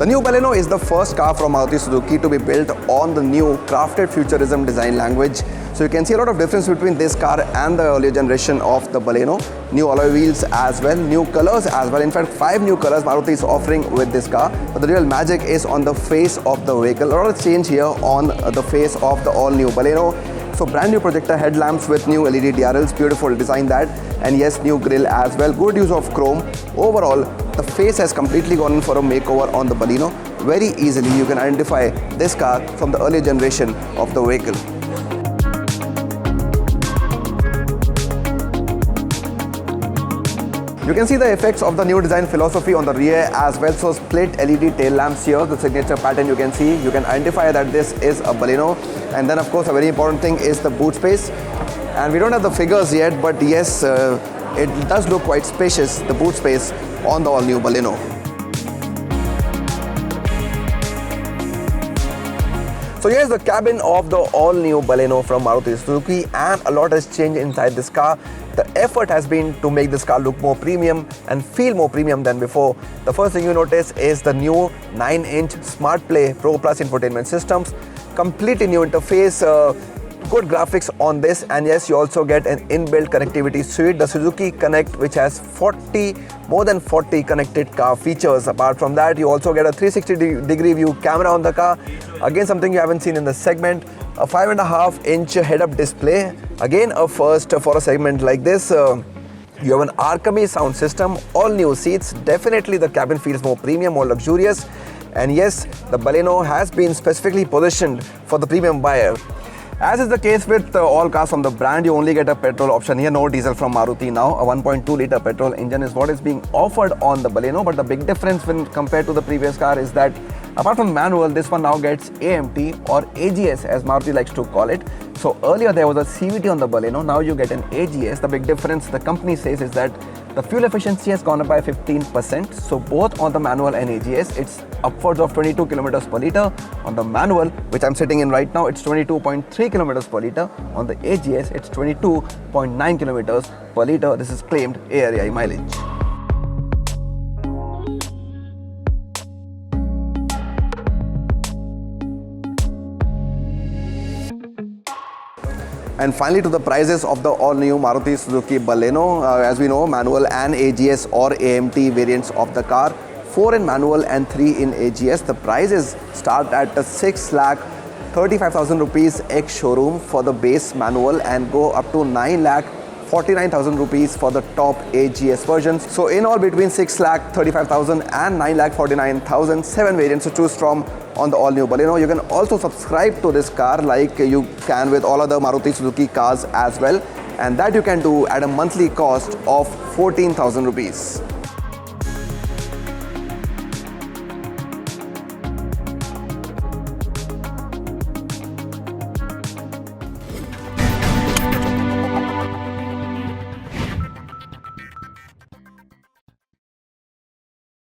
new Baleno is the first car from Maruti Suzuki to be built on the new crafted futurism design language. So you can see a lot of difference between this car and the earlier generation of the Baleno. New alloy wheels as well, new colors as well. In fact, 5 new colors Maruti is offering with this car. But the real magic is on the face of the vehicle. A lot of change here on the face of the all new Baleno. So brand new projector headlamps with new LED DRLs, beautiful design that. And yes, new grille as well, good use of chrome. Overall, the face has completely gone in for a makeover on the Baleno. Very easily you can identify this car from the earlier generation of the vehicle. You can see the effects of the new design philosophy on the rear as well. So split LED tail lamps here, the signature pattern you can see. You can identify that this is a Baleno. And then of course a very important thing is the boot space. And we don't have the figures yet, but yes, it does look quite spacious, the boot space on the all new Baleno. So here's the cabin of the all-new Baleno from Maruti Suzuki, and a lot has changed inside this car. The effort has been to make this car look more premium and feel more premium than before. The first thing you notice is the new 9-inch Smart Play Pro Plus infotainment systems. Completely new interface, good graphics on this, and yes, you also get an inbuilt connectivity suite, the Suzuki Connect, which has more than 40 connected car features. Apart from that, you also get a 360-degree view camera on the car. Again, something you haven't seen in this segment, a 5.5-inch head-up display. Again, a first for a segment like this. You have an Arcamy sound system, all new seats. Definitely the cabin feels more premium, more luxurious. And yes, the Baleno has been specifically positioned for the premium buyer. As is the case with all cars from the brand, you only get a petrol option here, no diesel from Maruti now. A 1.2-litre petrol engine is what is being offered on the Baleno, but the big difference when compared to the previous car is that apart from manual, this one now gets AMT or AGS as Maruti likes to call it. So earlier there was a CVT on the Baleno, now you get an AGS. The big difference the company says is that the fuel efficiency has gone up by 15%. So both on the manual and AGS, it's upwards of 22 kilometers per litre. On the manual, which I'm sitting in right now, it's 22.3 kilometers per litre. On the AGS, it's 22.9 kilometers per litre. This is claimed ARAI mileage. And finally, to the prices of the all-new Maruti Suzuki Baleno. As we know, manual and AGS or AMT variants of the car, 4 in manual and 3 in AGS. The prices start at 6,35,000 rupees ex-showroom for the base manual and go up to 9,49,000 rupees for the top AGS versions. So in all, between 6,35,000 and 9,49,000, 7 variants to choose from on the all-new Baleno. You can also subscribe to this car like you can with all other Maruti Suzuki cars as well, and that you can do at a monthly cost of 14,000 rupees.